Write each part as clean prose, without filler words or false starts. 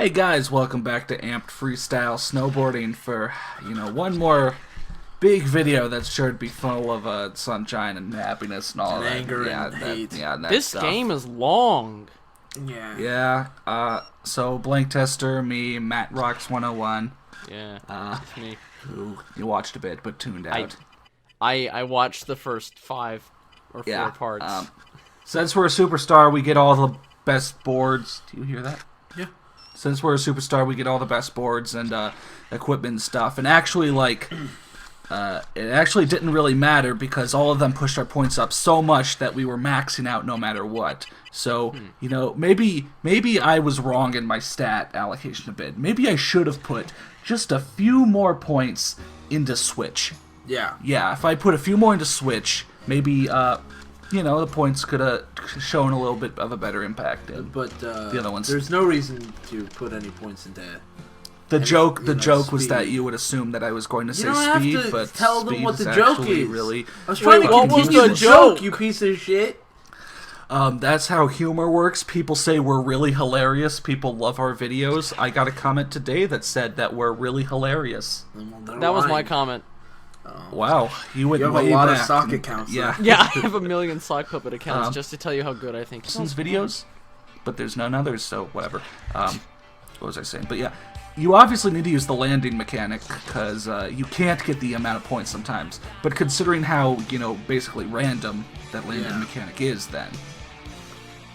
Hey guys, welcome back to Amped Freestyle Snowboarding for, one more big video that's sure to be full of sunshine and happiness and all and that. Anger and hate. And that This stuff. game is long. Yeah. Yeah, so Blank Tester, me, Matt Rocks 101. Yeah, it's me. Who you watched a bit but tuned out. I watched the first 5 or 4 parts. Since we're a superstar, we get all the best boards. Do you hear that? Yeah. Since we're a superstar, we get all the best boards and equipment and stuff. And actually, it actually didn't really matter because all of them pushed our points up so much that we were maxing out no matter what. So, maybe I was wrong in my stat allocation a bit. Maybe I should have put just a few more points into Switch. Yeah. Yeah, if I put a few more into Switch, maybe, the points could have shown a little bit of a better impact. But the other ones. There's no reason to put any points into The joke was speed. that you would assume that I was going to say You don't speed, have to but tell them speed what is the joke actually is. really. I was trying to what was continue the the joke, joke? you piece of shit. That's how humor works. People say we're really hilarious. People love our videos. I got a comment today that said that we're really hilarious. That was my comment. Wow, you went You have way a lot back. of sock accounts. Yeah. Yeah, I have a million sock puppet accounts just to tell you how good I think. Simpsons videos, but there's none others, so whatever. What was I saying? But yeah, you obviously need to use the landing mechanic because you can't get the amount of points sometimes. But considering how, basically random that landing mechanic is, then.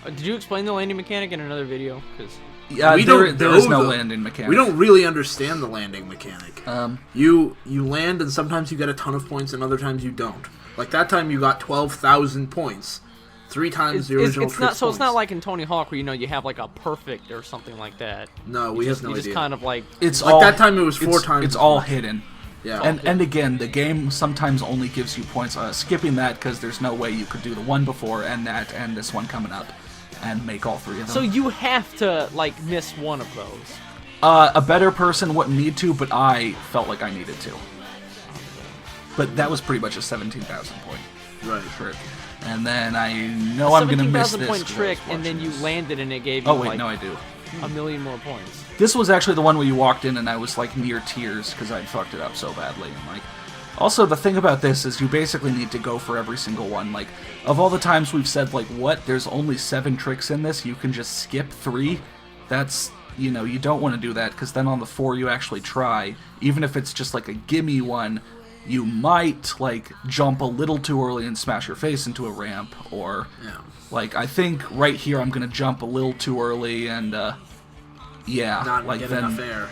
Did you explain the landing mechanic in another video? Because Yeah, there is no landing mechanic. We don't really understand the landing mechanic. You land and sometimes you get a ton of points and other times you don't. Like that time you got 12,000 points. 3 times the original it's not Trix so it's not points. like in Tony Hawk where you have like a perfect or something like that. No, we have no You idea. just kind of like It's Like all, that time it was 4 times It's as all much. hidden. Yeah. And again, the game sometimes only gives you points. Skipping that because there's no way you could do the one before and that and this one coming up and make all 3 of them. so you have to like miss one of those. A better person wouldn't need to, but I felt like I needed to. But that was pretty much a 17,000 point Right. trick. And then I know I'm going to miss this. 17,000 point 'cause I trick, was and then watching you this. landed, and it gave you Oh, wait, like no, I do. a million more points. This was actually the one where you walked in and I was like near tears because I'd fucked it up so badly. And like, also the thing about this is you basically need to go for every single one. Like, of all the times we've said like, what? There's only 7 tricks in this. You can just skip 3. That's you don't want to do that because then on the 4 you actually try. Even if it's just like a gimme one, you might like jump a little too early and smash your face into a ramp, or like I think right here I'm gonna jump a little too early and Not like get then enough air.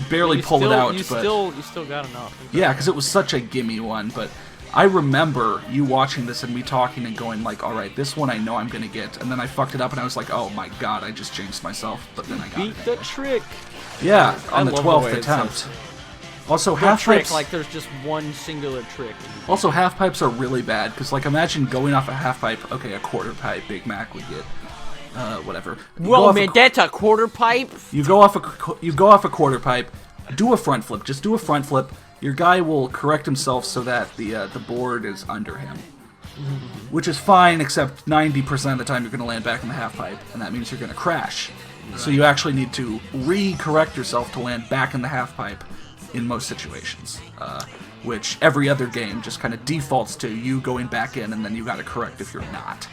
barely You pull still, it out. You but still got enough. yeah, because it was such a gimme one. But I remember you watching this and me talking and going like, all right, this one I know I'm gonna get, and then I fucked it up and I was like, oh my god, I just jinxed myself. But then I got Beat it. the anyway. trick. Yeah, on the love the 12th way it attempt. says. Also, The half trick, pipes. like there's just one singular trick. Also, half pipes are really bad because, like, imagine going off a half pipe. Okay, a quarter pipe Big Mac would get, whatever. You go Whoa, off man, that's a quarter pipe. You go off a quarter pipe. Do a front flip. Just do a front flip. Your guy will correct himself so that the board is under him, which is fine. Except 90% of the time you're going to land back in the half pipe, and that means you're going to crash. So you actually need to re-correct yourself to land back in the half pipe in most situations, which every other game just kind of defaults to you going back in, and then you got to correct if you're not.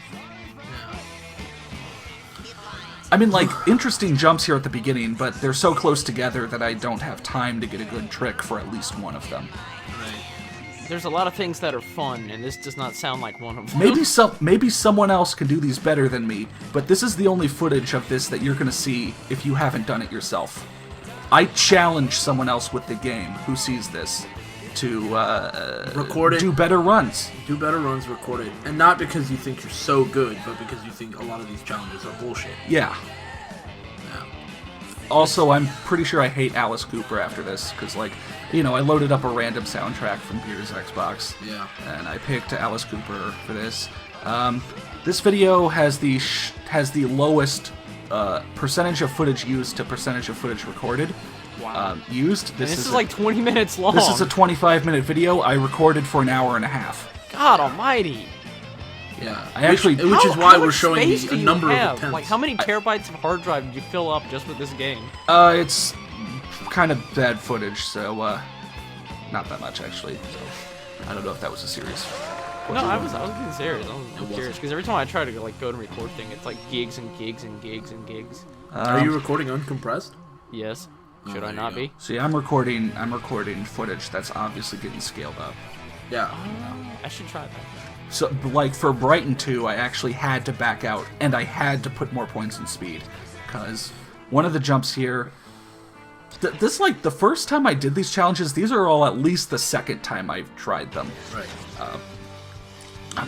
I mean, like, interesting jumps here at the beginning, but they're so close together that I don't have time to get a good trick for at least one of them. There's a lot of things that are fun, and this does not sound like one of them. Maybe someone else can do these better than me, but this is the only footage of this that you're going to see if you haven't done it yourself. I challenge someone else with the game who sees this to Record it. do better runs. Do better runs, record it. And not because you think you're so good, but because you think a lot of these challenges are bullshit. Yeah. Also, I'm pretty sure I hate Alice Cooper after this, because, like, I loaded up a random soundtrack from Gears Xbox. Yeah. And I picked Alice Cooper for this. This video has the lowest percentage of footage used to percentage of footage recorded. Wow. Used. This is like 20 minutes long. This is a 25-minute video I recorded for an hour and a half. God almighty. Yeah, I actually, which is why How we're much showing space you do a you number have? of attempts. Like, how many terabytes of hard drive did you fill up just with this game? it's kind of bad footage, so not that much actually. So I don't know if that was a serious. No, I was being serious. I'm curious because every time I try to go and record thing, it's like gigs and gigs and gigs and gigs. Are you recording uncompressed? Yes. Should I there not you be? See, I'm recording footage that's obviously getting scaled up. Yeah. I should try that. So, like, for Brighton 2, I actually had to back out, and I had to put more points in speed. Because one of the jumps here... This, like, the first time I did these challenges, these are all at least the second time I've tried them. Right.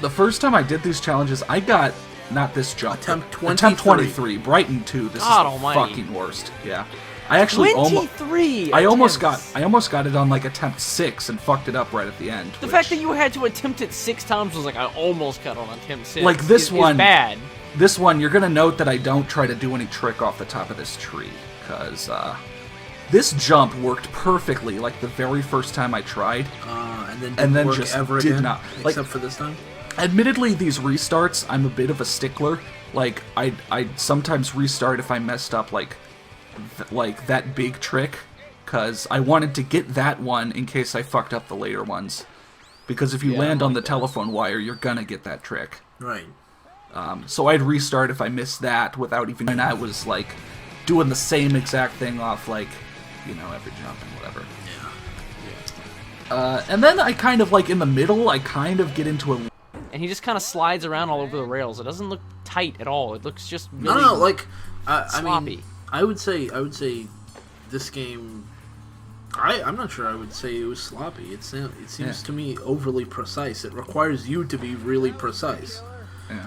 The first time I did these challenges, I got... Not this jump. Attempt Attempt 23. 23. Brighton 2. This God is the almighty. fucking worst. Yeah. I actually 23. I almost attempts. got it on like attempt 6 and fucked it up right at the end. The fact that you had to attempt it 6 times was like I almost got on attempt 6. Like this is one- bad. This one, you're gonna note that I don't try to do any trick off the top of this tree, because this jump worked perfectly. Like the very first time I tried. And then And then work just ever did again, not. Like- except for this time. Admittedly, these restarts, I'm a bit of a stickler. Like I'd sometimes restart if I messed up like that big trick, because I wanted to get that one in case I fucked up the later ones. Because if you land on the telephone wire, you're gonna get that trick. Right. So I'd restart if I missed that without even... And I was, like, doing the same exact thing off, like, you know, every jump and whatever. Yeah. And then I kind of, like, in the middle, I kind of get into a... And he just kind of slides around all over the rails. It doesn't look tight at all. It looks just really No, like I sloppy. mean, I would say this game. I'm not sure I would say it was sloppy. It seems to me overly precise. It requires you to be really precise.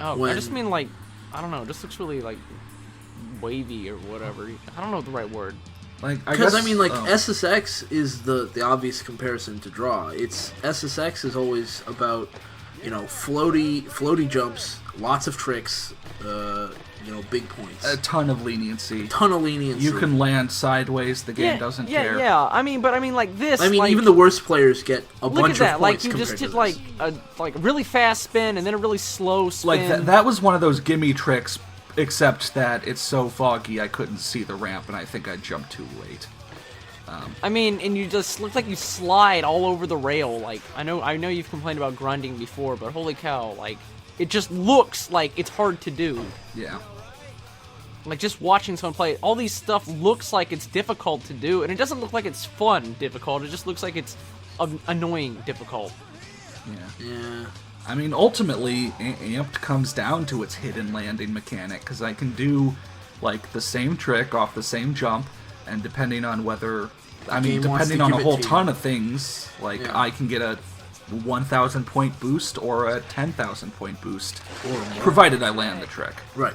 Oh, I when- just mean like, I don't know. It just looks really like wavy or whatever. I don't know the right word. Like, I Because guess, I mean, like SSX is the obvious comparison to draw. It's SSX is always about, you know, floaty jumps, lots of tricks, you know, big points, a ton of leniency. ton of leniency. You can land sideways, the game doesn't care. Yeah. I mean like this. I mean, like, even the worst players get a look bunch at that. of Like points you compared just to did this. like a really fast spin and then a really slow spin. Like, that was one of those gimme tricks, except that it's so foggy I couldn't see the ramp, and I think I jumped too late. I mean, and you just look like you slide all over the rail. Like I know you've complained about grinding before, but holy cow, like it just looks like it's hard to do. Yeah. Like just watching someone play, all these stuff looks like it's difficult to do, and it doesn't look like it's fun difficult. It just looks like it's annoying difficult. Yeah. Yeah. I mean, ultimately, Amped comes down to its hidden landing mechanic, because I can do, like, the same trick off the same jump, and depending on whether... I mean, game wants to depending on a give it whole to you. ton of things, like, Yeah. I can get a 1,000 point boost or a 10,000 point boost, Or more. provided I land the trick. Right.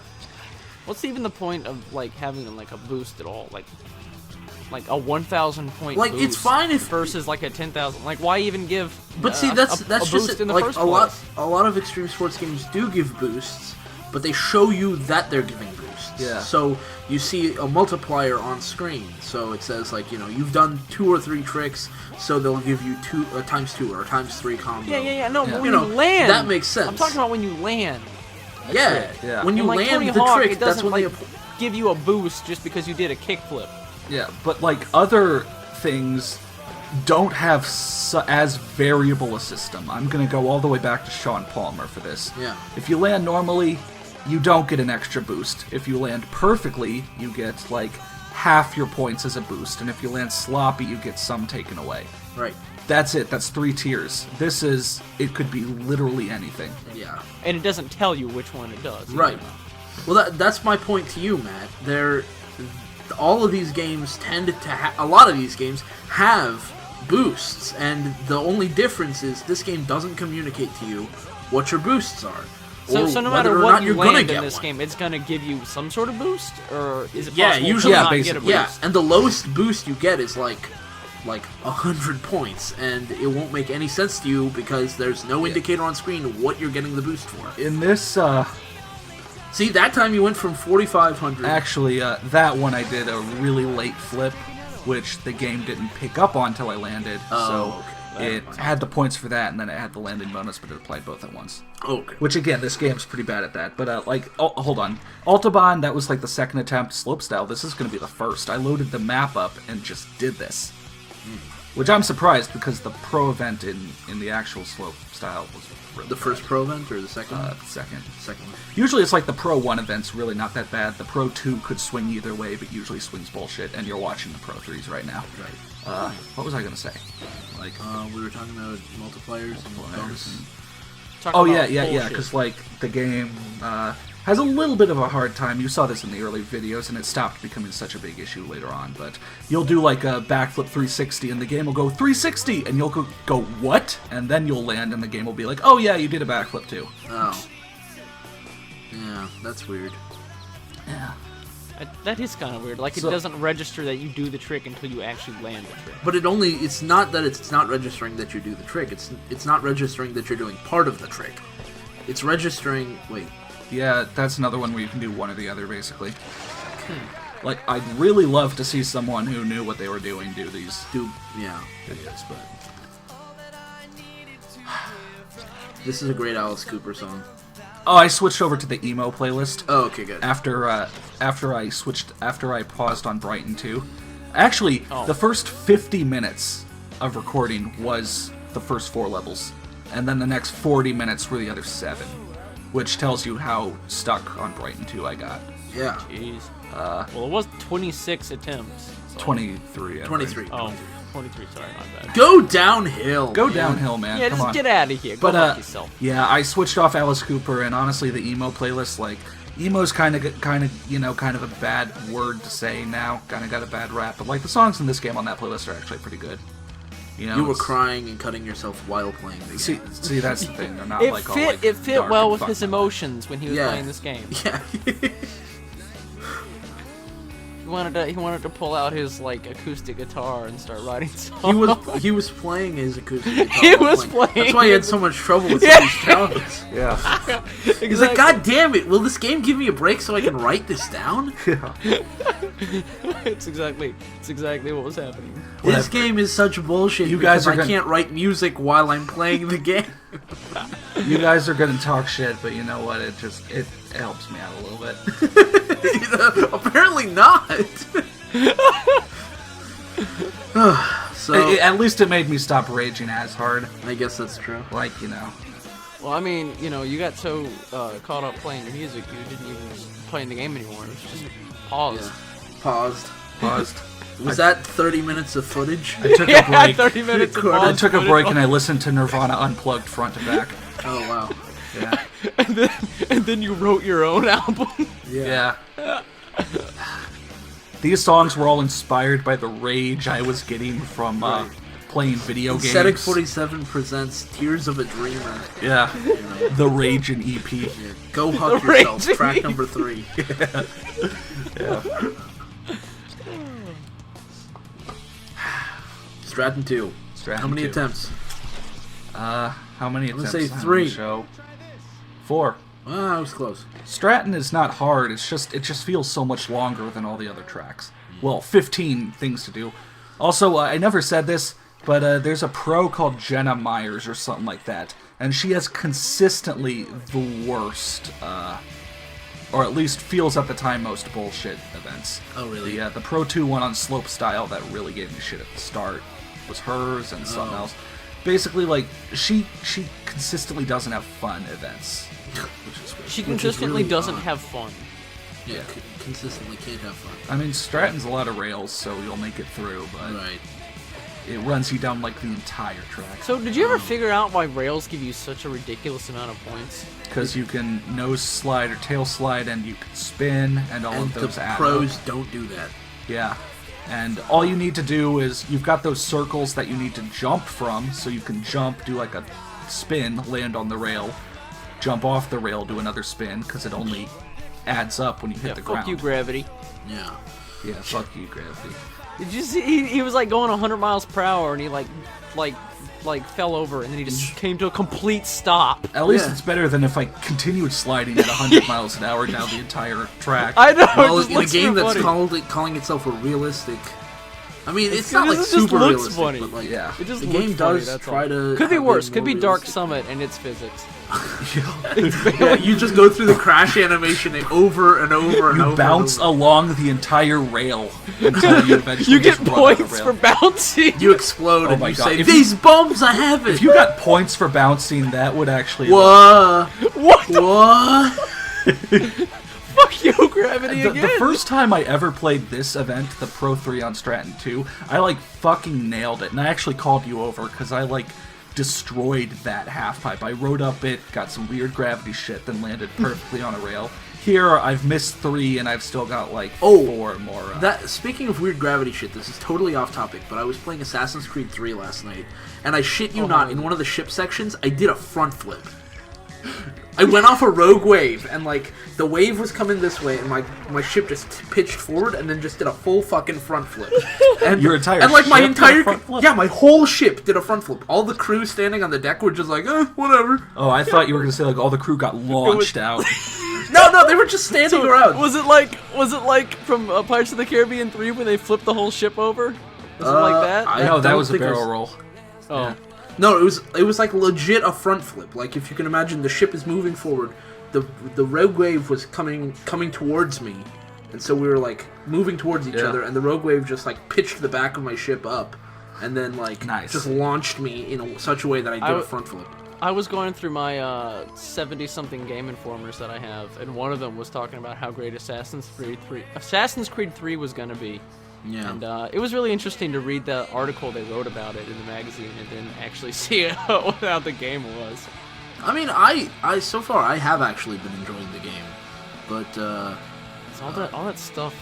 What's even the point of like having like a boost at all? Like a 1,000 point Like, boost it's fine if- versus like a 10,000. Like why even give? But see, that's a just boost it. in the Like first a lot. place. A lot of extreme sports games do give boosts, but they show you that they're giving boosts. Yeah. So you see a multiplier on screen. So it says like, you know, you've done 2 or 3 tricks, so they'll give you times 2 or times 3 combo. Yeah. No, Yeah. but when You you, know, land, that makes sense. I'm talking about when you land. Yeah. Yeah. When you And, like, land Tony the Hawk, trick, it that's doesn't when like they. give you a boost just because you did a kickflip. Yeah, but, like, other things don't have as variable a system. I'm gonna go all the way back to Sean Palmer for this. Yeah. If you land normally, you don't get an extra boost. If you land perfectly, you get, like, half your points as a boost. And if you land sloppy, you get some taken away. Right. That's it. That's 3 tiers. This is... It could be literally anything. Yeah. And it doesn't tell you which one it does. Right. Well, that's my point to you, Matt. All of these games tend to a lot of these games have boosts, and the only difference is this game doesn't communicate to you what your boosts are. So or no whether matter or what not you you're gonna land get in this one. game, it's gonna give you some sort of boost, or is it Yeah, possible usually- to Yeah, not get a basically. boost? Yeah, and the lowest boost you get is like 100 points, and it won't make any sense to you because there's no indicator on screen of what you're getting the boost for. In this, See, that time you went from 4,500. actually, that one I did a really late flip. which the game didn't pick up on until I landed. Oh, so okay. it had the points for that, and then it had the landing bonus, but it applied both at once. Okay. Which, again, this game's pretty bad at that. But, hold on. Autobahn, that was like the second attempt. Slopestyle, this is going to be the first. I loaded the map up and just did this. Which I'm surprised, because the pro event in the actual Slopestyle was really The first pro event or the second? Second. Second one. Usually it's like the Pro 1 event's really not that bad. The Pro 2 could swing either way, but usually swings bullshit, and you're watching the Pro 3s right now. Right. What was I going to say? Like, We were talking about multipliers and bonus. Talk oh, about yeah, bullshit. because, like, the game has a little bit of a hard time. You saw this in the early videos, and it stopped becoming such a big issue later on, but you'll do, like, a backflip 360, and the game will go, 360, and you'll go, what? And then you'll land, and the game will be like, oh, yeah, you did a backflip, too. Oh. Yeah, that's weird. Yeah. That is kind of weird. Like, it So- doesn't register that you do the trick until you actually land the trick. But it's not that it's not registering that you do the trick. It's not registering that you're doing part of the trick. It's registering, wait. Yeah, that's another one where you can do one or the other, basically. Like, I'd really love to see someone who knew what they were doing do these Yeah. videos, but... This is a great Alice Cooper song. Oh, I switched over to the emo playlist Oh, okay, good. after I paused on Brighton 2. Actually, Oh. the first 50 minutes of recording was the first 4 levels, and then the next 40 minutes were the other 7, which tells you how stuck on Brighton 2 I got. Yeah. Jeez. Well, it was 26 attempts. So. 23. I think. 23. Oh, 23, sorry, my bad. Go downhill. Go man. downhill, man. Yeah, Come just on. get out of here. Go But fuck yourself. yeah, I switched off Alice Cooper, and honestly, the emo playlist, like, emo's kind of a bad word to say now. Kind of got a bad rap, but like the songs in this game on that playlist are actually pretty good. You know, You were it's- crying and cutting yourself while playing the game. See, that's the thing. They're not It like all, fit. like, It fit dark well and with his fucked up. emotions when he was Yeah. playing this game. Yeah. He wanted to pull out his like acoustic guitar and start writing songs. he was playing his acoustic guitar. He while was That's playing why he had it. so much trouble with Yeah. some of these challenges. Yeah. He's like, God damn it! Will this game give me a break so I can write this down? it's exactly what was happening. This game is such bullshit. You guys because are I gonna- can't write music while I'm playing the game. You guys are gonna talk shit, but you know what? It helps me out a little bit. Apparently not. So At least it made me stop raging as hard. I guess that's true. Like, you know. Well, I mean, you got so caught up playing the music, you didn't even play in the game anymore. It was just paused. Yeah. Paused. Paused. Was that 30 minutes of footage? I took a Yeah, break. 30 minutes of Recorded. I pause took a footage. break and I listened to Nirvana Unplugged front to back. Oh wow. Yeah. and then you wrote your own album. Yeah. These songs were all inspired by the rage I was getting from playing video games. Static 47 presents Tears of a Dreamer. Yeah. The Rage in EP. Yeah. Go hug The yourself. Raging Track EP. number 3. Yeah. Stratton 2. Stratton How many 2. attempts? How many gonna attempts? say on 3. the show? 4. Ah, I was close. Stratton is not hard. It just feels so much longer than all the other tracks. Well, 15 things to do. Also, I never said this, but there's a pro called Jenna Myers or something like that, and she has consistently the worst, or at least feels at the time most bullshit events. Oh, really? The Pro 2 one on Slopestyle that really gave me shit at the start was hers and something else. Basically, like, she consistently doesn't have fun events, which is weird. She Which is consistently really doesn't odd. have fun. Yeah, consistently can't have fun. I mean, Stratton's a lot of rails, so you'll make it through, but Right. it runs you down, like, the entire track. So, did you ever figure out why rails give you such a ridiculous amount of points? Because you can nose slide or tail slide, and you can spin, and all And of those the add pros up. don't do that. Yeah. And all you need to do is, you've got those circles that you need to jump from, so you can jump, do like a spin, land on the rail, jump off the rail, do another spin, because it only adds up when you hit Yeah, the fuck ground. you, gravity. Yeah. Yeah, fuck you, gravity. Did you see? He was like going 100 miles per hour, and he like fell over, and then he just came to a complete stop. At least Yeah. it's better than if I continued sliding at 100 miles an hour down the entire track. I know. Well, it just in a looks game so that's funny. calling itself a realistic I mean, it's not like just super looks realistic, funny. but like Yeah. It just the looks game funny, does that's try all. to. Could be have it worse. Could more be Dark realistic. Summit and its physics. Yeah, you just go through the crash animation over and over and You over. bounce and over. along the entire rail until you eventually You get just run out of points rail. for bouncing. You explode Oh and my you God. say, If you- "These bombs, I have it." If you got points for bouncing, that would actually. What? What the What? fuck you, Gravity The again? first time I ever played this event, the Pro 3 on Stratton 2, I like fucking nailed it, and I actually called you over because I like destroyed that half pipe. I rode up it, got some weird gravity shit, then landed perfectly on a rail. Here, I've missed 3, and I've still got like 4 more. That speaking of weird gravity shit, this is totally off topic, but I was playing Assassin's Creed 3 last night, and I shit you not, in one of the ship sections, I did a front flip. I went off a rogue wave, and like the wave was coming this way, and my ship just pitched forward, and then just did a full fucking front flip. And Your entire and like my ship did a entire front flip? yeah, my whole ship did a front flip. All the crew standing on the deck were just like, whatever. Oh, I thought you were gonna say like all the crew got launched out. No, they were just standing around. Was it like from Pirates of the Caribbean 3 when they flipped the whole ship over? Was it like that? I No, that don't was a think it barrel roll. oh. No, it was like legit a front flip. Like if you can imagine, the ship is moving forward. The rogue wave was coming towards me, and so we were like moving towards each Yeah. other, and the rogue wave just like pitched the back of my ship up, and then like Nice. just launched me in such a way that I did a front flip. I was going through my 70-something Game Informers that I have, and one of them was talking about how great Assassin's Creed 3 was going to be. Yeah. And it was really interesting to read the article they wrote about it in the magazine and then actually see how the game was. I mean, I so far I have actually been enjoying the game, but So all that stuff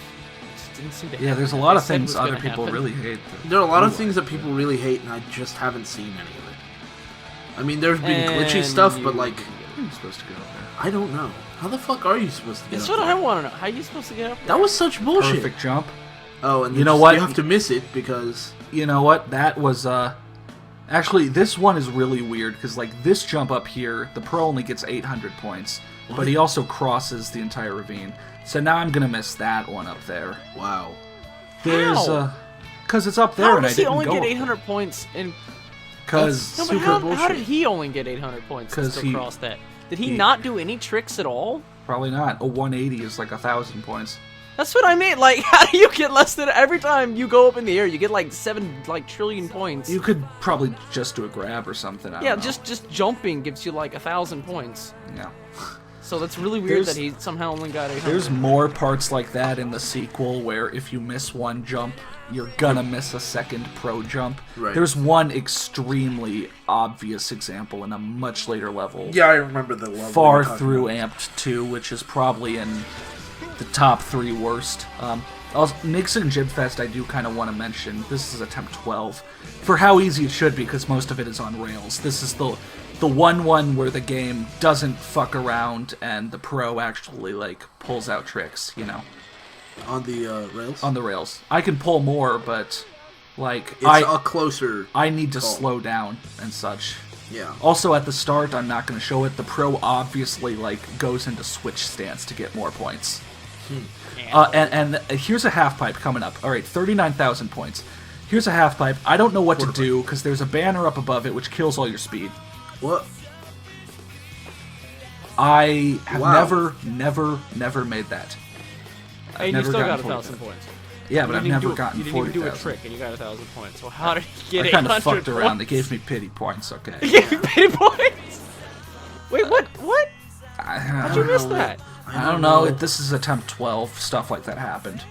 just didn't seem to Yeah, happen there's a that lot they of said things was other gonna people happen. really hate. there are a lot of things that people really hate, and I just haven't seen any of it. I mean, there's been glitchy And stuff, you- but like, How are you supposed to get up there? I don't know. How the fuck are you supposed to get That's up what there? I want to know. How are you supposed to get up there? That was such bullshit. Perfect jump. Oh, and You know just- what? You have to miss it because You know what? That was actually this one is really weird because like this jump up here, the pro only gets 800 points, but he also crosses the entire ravine. So now I'm gonna miss that one up there. wow. There's How? because it's up there How and I does he didn't only go get up there. 800 points in... Because No, but Super how bullshit. did he only get 800 points to 'Cause still he- cross that? Did he he- not do any tricks at all? probably not. A 180 is like 1,000 points. That's what I mean. Like, how do you get less than every time you go up in the air? You get like 7 trillion points. You could probably just do a grab or something. I yeah, don't know. just jumping gives you like 1,000 points. yeah. So that's really weird There's- that he somehow only got 800. There's more parts like that in the sequel where if you miss one jump, you're gonna miss a second pro jump. Right. There's one extremely obvious example in a much later level, Yeah, I remember the level. far you're talking through about. Amped 2, which is probably in the top 3 worst. Also, Nixon Jib Fest I do kind of want to mention. This is attempt 12. For how easy it should be, because most of it is on rails. This is the one where the game doesn't fuck around and the pro actually like pulls out tricks, you know, On the rails. on the rails. I can pull more, but like It's a closer. I need to call. slow down and such. Yeah. Also at the start, I'm not going to show it. The pro obviously like goes into switch stance to get more points. And here's a half pipe coming up. All right, 39,000 points. Here's a half pipe. I don't know what to do because there's a banner up above it which kills all your speed. What? I have Wow. never made that. and you never still got gotten 1,000 points. Yeah, but You I've didn't never do a- gotten You didn't even do a 40,000. trick, and you got 1,000 points. So how did he get I 800 kind of fucked around. points? They gave me pity points. Okay. He gave you pity points? Wait, what? What? How'd you I, miss that? I don't know. This is attempt 12. Stuff like that happened.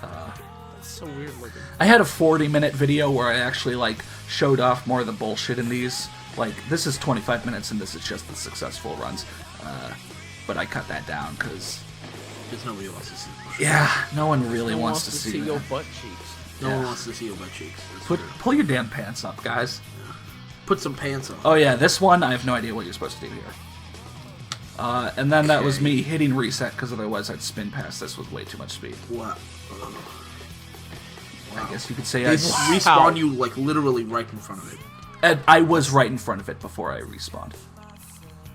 That's so weird looking. I had a 40-minute video where I actually like showed off more of the bullshit in these. Like this is 25 minutes and this is just the successful runs. But I cut that down because Because nobody wants to see. yeah, no one really No one wants to see your that. butt cheeks. No Yeah. one wants to see your butt cheeks. That's Put true. pull your damn pants up, guys. Put some pants on. Oh yeah, this one I have no idea what you're supposed to do here. And then that was Okay. me hitting reset because otherwise I'd spin past this with way too much speed. Wow. I guess you could say They I. respawn you like literally right in front of it. And I was right in front of it before I respawned.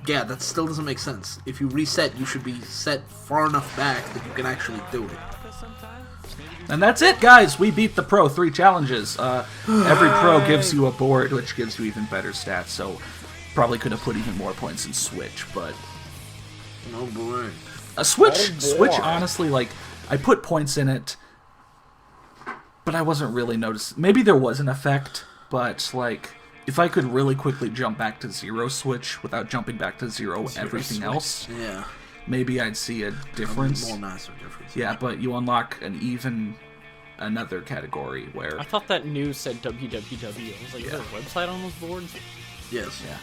Yeah, that still doesn't make sense. If you reset, you should be set far enough back that you can actually do it. And that's it, guys. We beat the Pro 3 challenges. Every Pro gives you a board, which gives you even better stats, so probably could have put even more points in Switch, but... Oh boy. Switch, honestly, like, I put points in it, but I wasn't really noticing. Maybe there was an effect, but, like, if I could really quickly jump back to 0 Switch without jumping back to 0 everything else, Yeah. maybe I'd see a difference. More massive difference. Yeah, but you unlock another category where... I thought that news said www. I was like, is there a website on those boards? Yes. Yeah.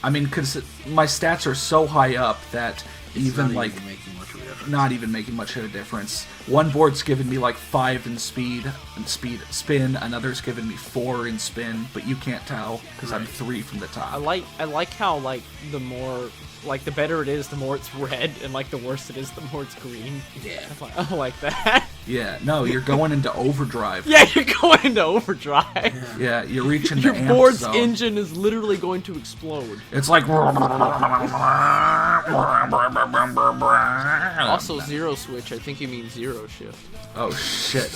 I mean, because my stats are so high up that even, like... making much of a difference. Not even making much of a difference. One board's given me like 5 in speed spin, another's given me 4 in spin, but you can't tell because I'm 3 from the top. I like how like the more like the better it is, the more it's red, and like the worse it is, the more it's green. Yeah. I like that. Yeah, no, you're going into overdrive. Yeah, you're going into overdrive. Yeah, you're reaching Your the amp board's zone. engine is literally going to explode. It's like... Also, zero switch. I think you mean zero shift. Oh, shit.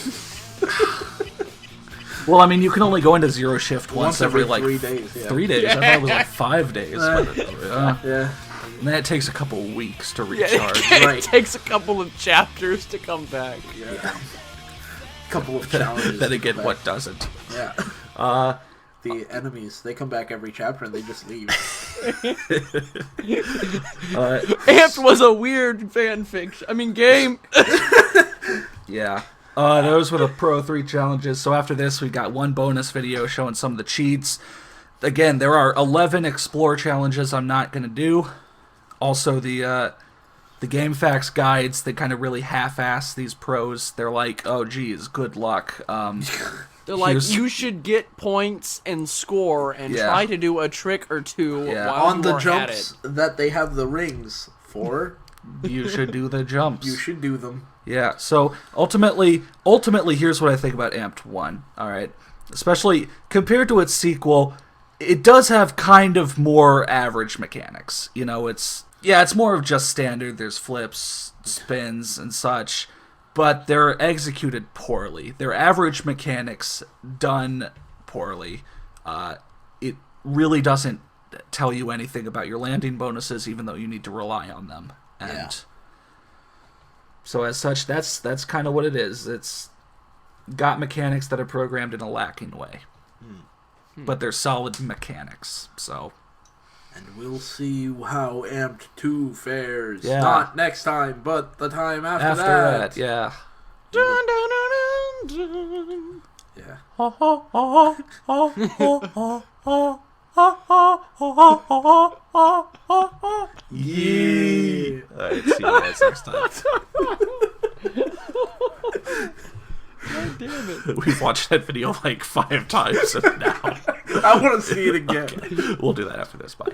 Well, I mean, you can only go into 0 shift once every like 3 days. Yeah. 3 days. I thought it was like 5 days. Yeah. And then it takes a couple weeks to Yeah, recharge. it takes a couple of chapters to come back. Yeah. Couple of challenges. Then to again, come what back. doesn't? Yeah. The enemies, they come back every chapter and they just leave. Amped was a weird fanfiction. I mean, game. Yeah. Those were the Pro 3 challenges. So after this, we got one bonus video showing some of the cheats. Again, there are 11 Explore challenges I'm not going to do. Also, the Game Facts guides, they kind of really half-ass these pros. They're like, oh, geez, good luck. They're like, Here's- you should get points and score and Yeah. try to do a trick or two Yeah. while On you the are jumps at it. that they have the rings for, You should do the jumps. you should do them. Yeah, so ultimately, here's what I think about Amped 1, alright? Especially compared to its sequel, it does have kind of more average mechanics. You know, it's more of just standard, there's flips, spins, and such, but they're executed poorly. They're average mechanics done poorly. It really doesn't tell you anything about your landing bonuses, even though you need to rely on them. And... Yeah. So as such, that's kind of what it is. It's got mechanics that are programmed in a lacking way. But they're solid mechanics, so... And we'll see how Amped 2 fares. Yeah. Not next time, but the time after, After that, yeah. Dun, dun, dun, dun, dun. Yeah. Yeah. Alright, see you guys next time. God damn it. We've watched that video like 5 times now. I want to see it again. We'll do that after this. Bye.